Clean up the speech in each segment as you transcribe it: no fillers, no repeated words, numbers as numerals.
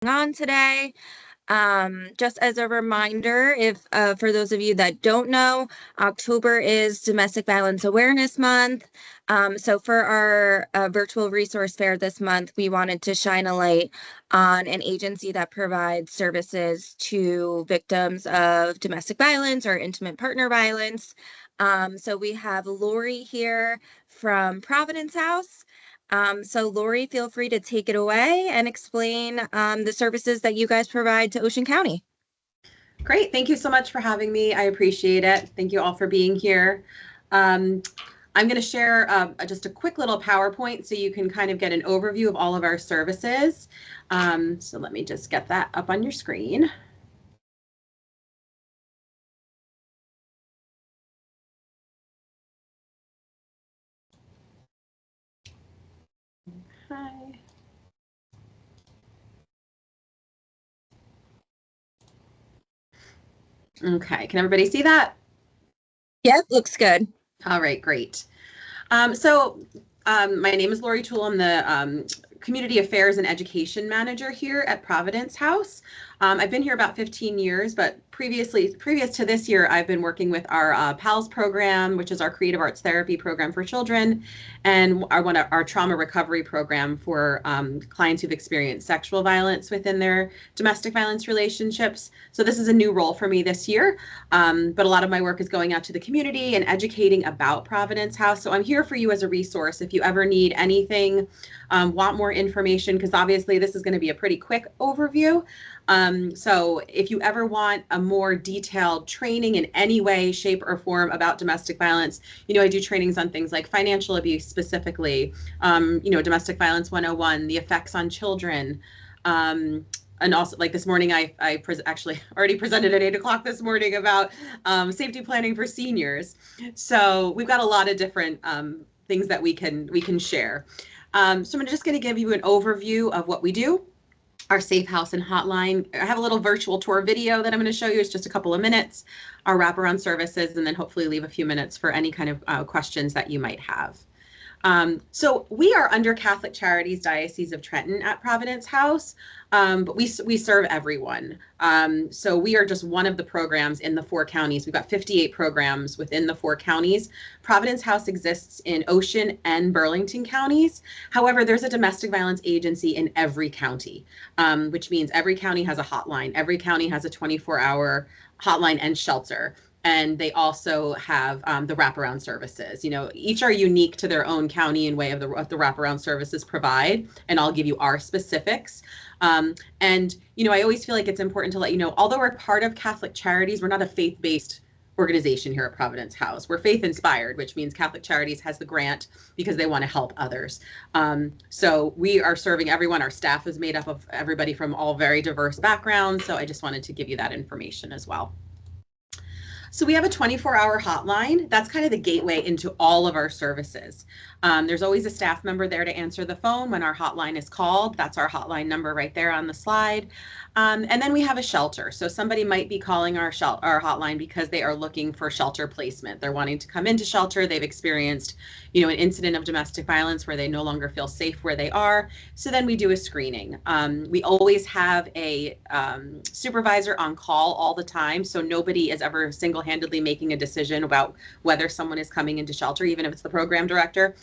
on today. Just as a reminder, if for those of you that don't know, October is Domestic Violence Awareness Month. So for our virtual resource fair this month, we wanted to shine a light on an agency that provides services to victims of domestic violence or intimate partner violence. So we have Lori here from Providence House. So Lori, feel free to take it away and explain the services that you guys provide to Ocean County. Great. Thank you so much for having me. I appreciate it. Thank you all for being here. I'm going to share just a quick little PowerPoint so you can kind of get an overview of all of our services. So let me just get that up on your screen. Hi. Okay, can everybody see that? Yep, looks good. All right, great. My name is Lori Toole. I'm the Community Affairs and Education Manager here at Providence House. I've been here about 15 years, but previous to this year, I've been working with our PALS program, which is our creative arts therapy program for children, and our trauma recovery program for clients who've experienced sexual violence within their domestic violence relationships. So this is a new role for me this year, but a lot of my work is going out to the community and educating about Providence House. So I'm here for you as a resource if you ever need anything, want more information, because obviously this is going to be a pretty quick overview. So if you ever want a more detailed training in any way, shape, or form about domestic violence, I do trainings on things like financial abuse specifically, domestic violence 101, the effects on children. And also, like this morning, I actually already presented at 8 o'clock this morning about safety planning for seniors. So we've got a lot of different things that we can share. So I'm just going to give you an overview of what we do. Our Safe House and Hotline. I have a little virtual tour video that I'm going to show you. It's just a couple of minutes. Our wraparound services, and then hopefully leave a few minutes for any kind of questions that you might have. So we are under Catholic Charities Diocese of Trenton at Providence House, but we serve everyone. So we are just one of the programs in the 4 counties. We've got 58 programs within the 4 counties. Providence House exists in Ocean and Burlington counties. However, there's a domestic violence agency in every county, which means every county has a hotline. Every county has a 24-hour hotline and shelter. And they also have the wraparound services. Each are unique to their own county in way of what the wraparound services provide. And I'll give you our specifics. I always feel like it's important to let you know, although we're part of Catholic Charities, we're not a faith-based organization here at Providence House. We're faith-inspired, which means Catholic Charities has the grant because they want to help others. So we are serving everyone. Our staff is made up of everybody from all very diverse backgrounds. So I just wanted to give you that information as well. So we have a 24-hour hotline. That's kind of the gateway into all of our services. There's always a staff member there to answer the phone when our hotline is called. That's our hotline number right there on the slide. And then we have a shelter. So somebody might be calling our hotline because they are looking for shelter placement. They're wanting to come into shelter. They've experienced, an incident of domestic violence where they no longer feel safe where they are. So then we do a screening. We always have a supervisor on call all the time. So nobody is ever single-handedly making a decision about whether someone is coming into shelter, even if it's the program director.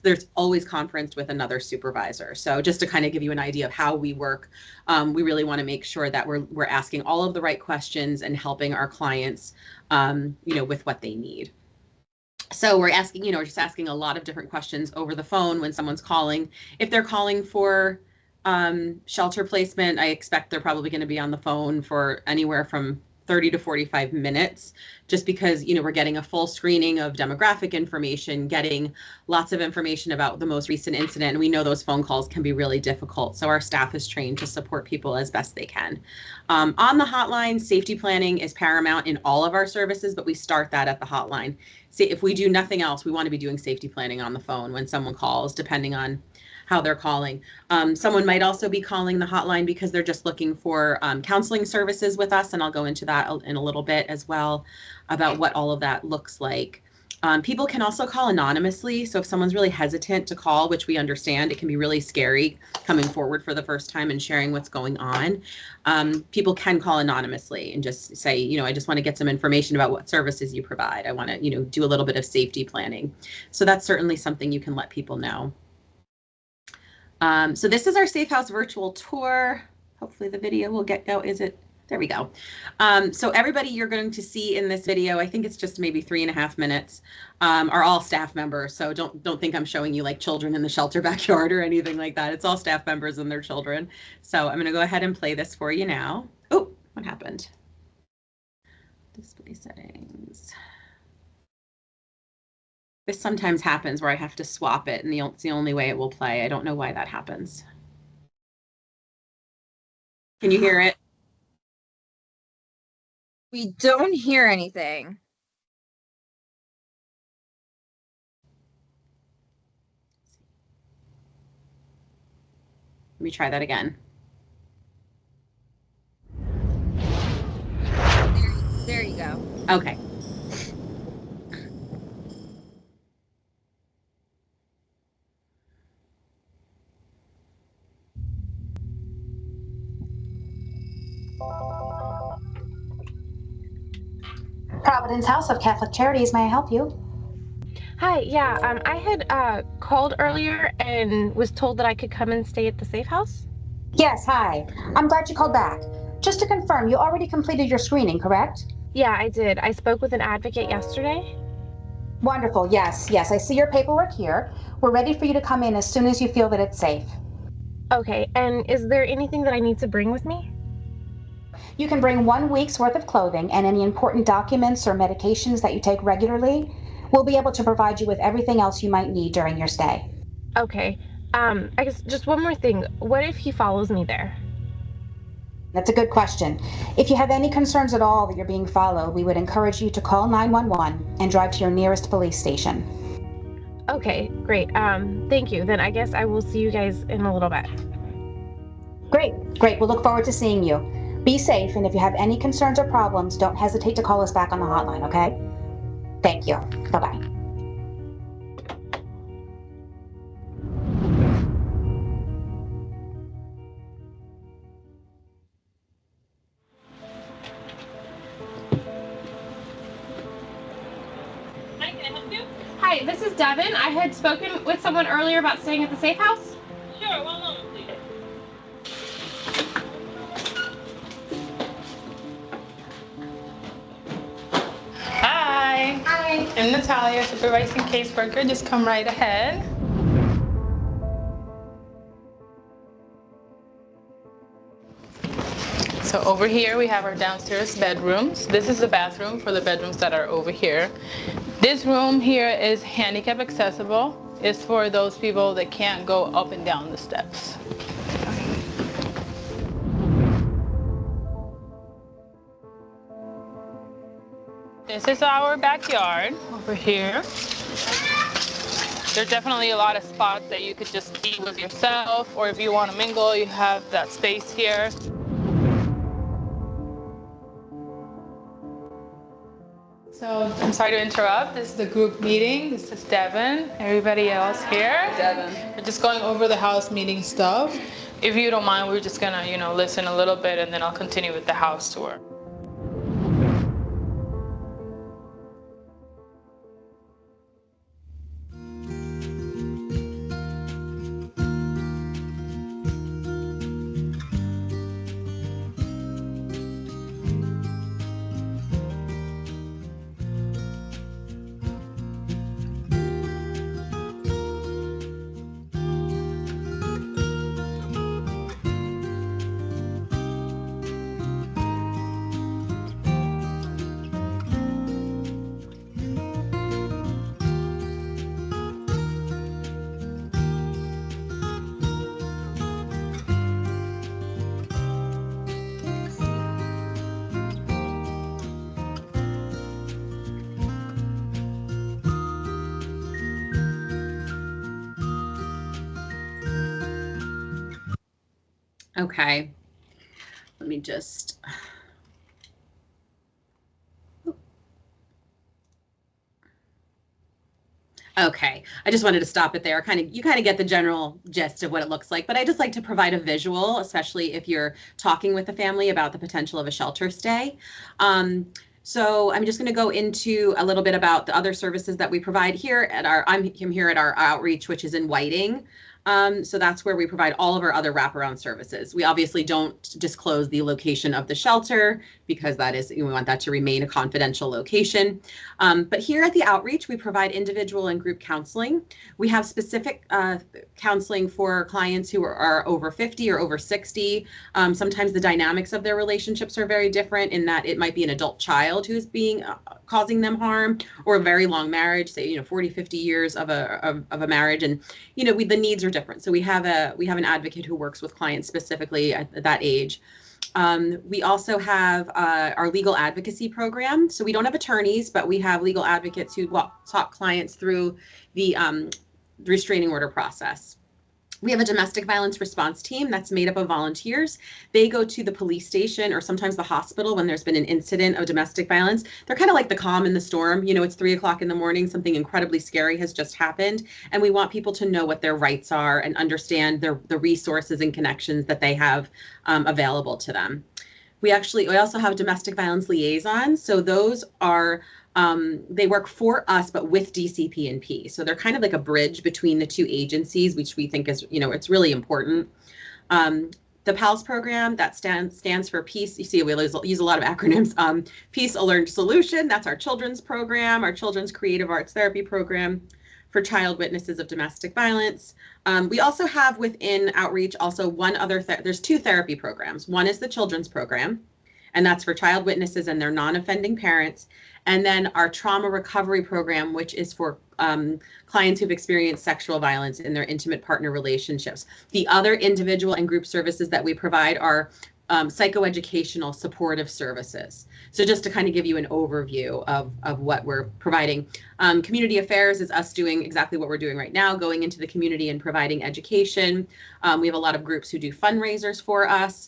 There's always conferenced with another supervisor. So just to kind of give you an idea of how we work, we really want to make sure that we're asking all of the right questions and helping our clients, with what they need. So we're asking, just asking a lot of different questions over the phone when someone's calling. If they're calling for shelter placement, I expect they're probably going to be on the phone for anywhere from 30 to 45 minutes, just because, we're getting a full screening of demographic information, getting lots of information about the most recent incident. And we know those phone calls can be really difficult. So our staff is trained to support people as best they can. On the hotline, safety planning is paramount in all of our services, but we start that at the hotline. See, if we do nothing else, we want to be doing safety planning on the phone when someone calls, depending on how they're calling. Someone might also be calling the hotline because they're just looking for counseling services with us, and I'll go into that in a little bit as well about what all of that looks like. People can also call anonymously. So if someone's really hesitant to call, which we understand, it can be really scary coming forward for the first time and sharing what's going on. People can call anonymously and just say, you know, I just want to get some information about what services you provide. I want to, you know, do a little bit of safety planning. So that's certainly something you can let people know. So this is our Safe House virtual tour. Hopefully the video will get go. Is it? There we go. So everybody you're going to see in this video, I think it's just maybe 3.5 minutes, are all staff members. So don't think I'm showing you like children in the shelter backyard or anything like that. It's all staff members and their children. So I'm going to go ahead and play this for you now. Oh, what happened? Display settings. This sometimes happens where I have to swap it, and it's the only way it will play. I don't know why that happens. Can you hear it? We don't hear anything. Let me try that again. There you go. Okay. Providence House of Catholic Charities, may I help you? Hi, yeah, I had called earlier and was told that I could come and stay at the safe house. Yes, hi. I'm glad you called back. Just to confirm, you already completed your screening, correct? Yeah, I did. I spoke with an advocate yesterday. Wonderful, yes, I see your paperwork here. We're ready for you to come in as soon as you feel that it's safe. Okay, and is there anything that I need to bring with me? You can bring 1 week's worth of clothing and any important documents or medications that you take regularly. We'll be able to provide you with everything else you might need during your stay. Okay, I guess just one more thing. What if he follows me there? That's a good question. If you have any concerns at all that you're being followed, we would encourage you to call 911 and drive to your nearest police station. Okay, great. Thank you. Then I guess I will see you guys in a little bit. Great. We'll look forward to seeing you. Be safe, and if you have any concerns or problems, don't hesitate to call us back on the hotline, okay? Thank you. Bye-bye. Hi, can I help you? Hi, this is Devin. I had spoken with someone earlier about staying at the safe house. Sure, one moment, please. Hi. Hi. I'm Natalia, supervising caseworker. Just come right ahead. So over here we have our downstairs bedrooms. This is the bathroom for the bedrooms that are over here. This room here is handicap accessible. It's for those people that can't go up and down the steps. This is our backyard over here. There's definitely a lot of spots that you could just eat with yourself, or if you want to mingle, you have that space here. So I'm sorry to interrupt. This is the group meeting. This is Devin. Everybody else here. Devin. We're just going over the house meeting stuff. If you don't mind, we're just gonna, listen a little bit, and then I'll continue with the house tour. Okay. Let me just. Okay, I just wanted to stop it there. You kind of get the general gist of what it looks like, but I just like to provide a visual, especially if you're talking with the family about the potential of a shelter stay. So I'm just going to go into a little bit about the other services that we provide here at I'm here at our outreach, which is in Whiting. So that's where we provide all of our other wraparound services. We obviously don't disclose the location of the shelter because we want that to remain a confidential location. But here at the outreach, we provide individual and group counseling. We have specific counseling for clients who are over 50 or over 60. Sometimes the dynamics of their relationships are very different in that it might be an adult child who's causing them harm, or a very long marriage, say 40, 50 years of a marriage, and the needs are different. So we have an advocate who works with clients specifically at that age. We also have our legal advocacy program. So we don't have attorneys, but we have legal advocates who talk clients through the restraining order process. We have a domestic violence response team that's made up of volunteers. They go to the police station or sometimes the hospital when there's been an incident of domestic violence. They're kind of like the calm in the storm. It's 3 o'clock in the morning, something incredibly scary has just happened. And we want people to know what their rights are and understand the resources and connections that they have available to them. We also have domestic violence liaisons. So those are they work for us, but with DCP&P. So they're kind of like a bridge between the two agencies, which we think is, it's really important. The PALS program, that stands for Peace. You see, we use a lot of acronyms. Peace, a Learned Solution. That's our children's program, our children's creative arts therapy program for child witnesses of domestic violence. We also have within outreach also one other, there's 2 therapy programs. One is the children's program, and that's for child witnesses and their non-offending parents. And then our trauma recovery program, which is for clients who've experienced sexual violence in their intimate partner relationships. The other individual and group services that we provide are psychoeducational supportive services. So just to kind of give you an overview of what we're providing. Community affairs is us doing exactly what we're doing right now, going into the community and providing education. We have a lot of groups who do fundraisers for us,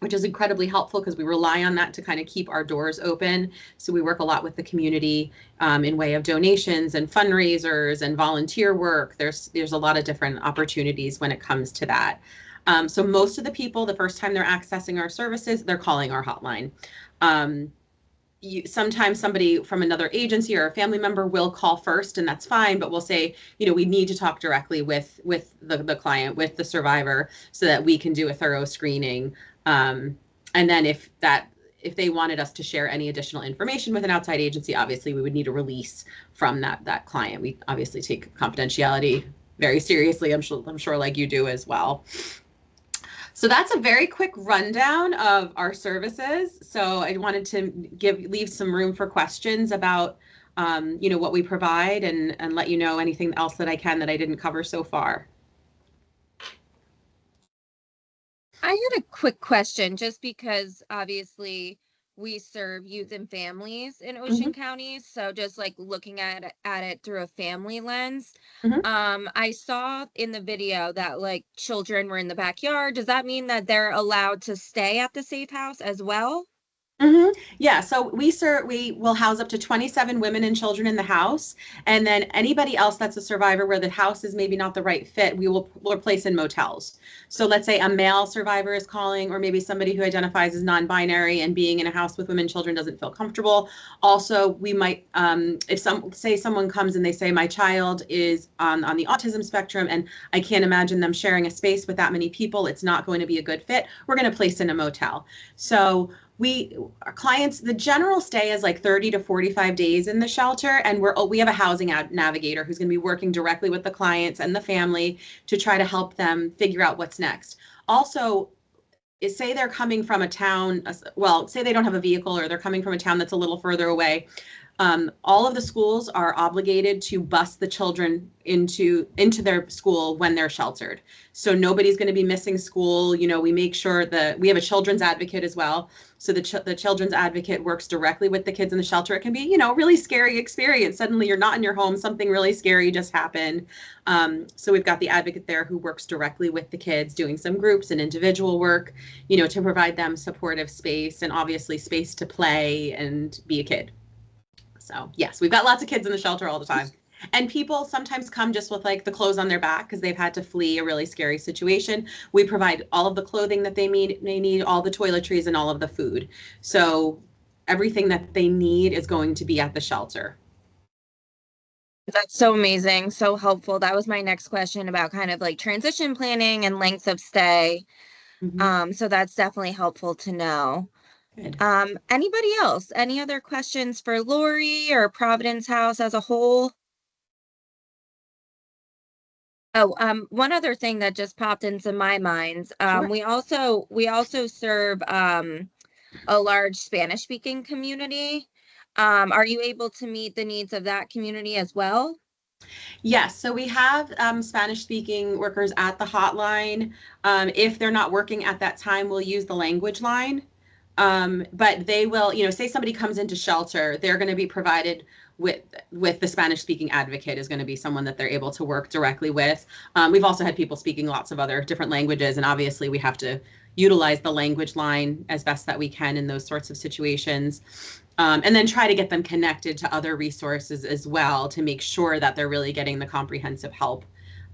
which is incredibly helpful because we rely on that to kind of keep our doors open. So we work a lot with the community in way of donations and fundraisers and volunteer work. There's a lot of different opportunities when it comes to that. So most of the people, the first time they're accessing our services, they're calling our hotline. Sometimes somebody from another agency or a family member will call first, and that's fine, but we'll say, we need to talk directly with the client, with the survivor, so that we can do a thorough screening. And then if they wanted us to share any additional information with an outside agency, obviously we would need a release from that client. We obviously take confidentiality very seriously. I'm sure like you do as well. So that's a very quick rundown of our services. So I wanted to leave some room for questions about what we provide and let you know anything else that I can that I didn't cover so far. I had a quick question, just because obviously we serve youth and families in Ocean County. So just like looking at it through a family lens, I saw in the video that like children were in the backyard. Does that mean that they're allowed to stay at the safe house as well? Yeah, so we will house up to 27 women and children in the house, and then anybody else that's a survivor where the house is maybe not the right fit, we'll place in motels. So let's say a male survivor is calling, or maybe somebody who identifies as non-binary and being in a house with women and children doesn't feel comfortable. Also, we might, if someone comes and they say my child is on the autism spectrum and I can't imagine them sharing a space with that many people, it's not going to be a good fit, we're going to place in a motel. So our clients, the general stay is like 30 to 45 days in the shelter, and we have a housing navigator who's going to be working directly with the clients and the family to try to help them figure out what's next. Also, say they're coming from a town, say they don't have a vehicle, or they're coming from a town that's a little further away. All of the schools are obligated to bus the children into their school when they're sheltered. So nobody's going to be missing school. We make sure that we have a children's advocate as well. So the children's advocate works directly with the kids in the shelter. It can be, a really scary experience. Suddenly you're not in your home. Something really scary just happened. So we've got the advocate there who works directly with the kids, doing some groups and individual work, to provide them supportive space and obviously space to play and be a kid. So yes, we've got lots of kids in the shelter all the time. And people sometimes come just with like the clothes on their back because they've had to flee a really scary situation. We provide all of the clothing that they need, all the toiletries and all of the food. So everything that they need is going to be at the shelter. That's so amazing, so helpful. That was my next question about kind of like transition planning and lengths of stay. So that's definitely helpful to know. Good. Anybody else? Any other questions for Lori or Providence House as a whole? Oh, one other thing that just popped into my mind. Sure. We also serve a large Spanish speaking community. Are you able to meet the needs of that community as well? Yes, so we have Spanish-speaking workers at the hotline. If they're not working at that time, we'll use the language line. But they will, say somebody comes into shelter, they're going to be provided with the Spanish-speaking advocate is going to be someone that they're able to work directly with. We've also had people speaking lots of other different languages, and obviously we have to utilize the language line as best that we can in those sorts of situations. And then try to get them connected to other resources as well to make sure that they're really getting the comprehensive help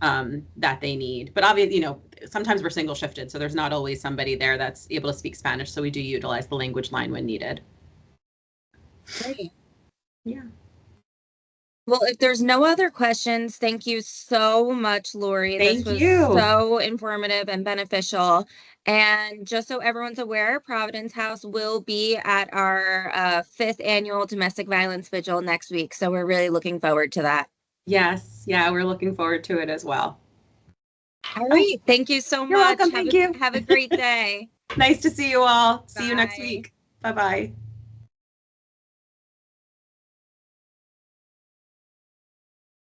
that they need. But obviously, sometimes we're single shifted, so there's not always somebody there that's able to speak Spanish. So we do utilize the language line when needed. Great. Yeah. Well, if there's no other questions, thank you so much, Lori. This Thank was you. so informative and beneficial. And just so everyone's aware, Providence House will be at our fifth annual domestic violence vigil next week. So we're really looking forward to that. Yes. Yeah, we're looking forward to it as well. All right. Thank you so You're much. welcome. Thank you. Have a great day. Nice to see you all. See you next Bye. week. Bye-bye.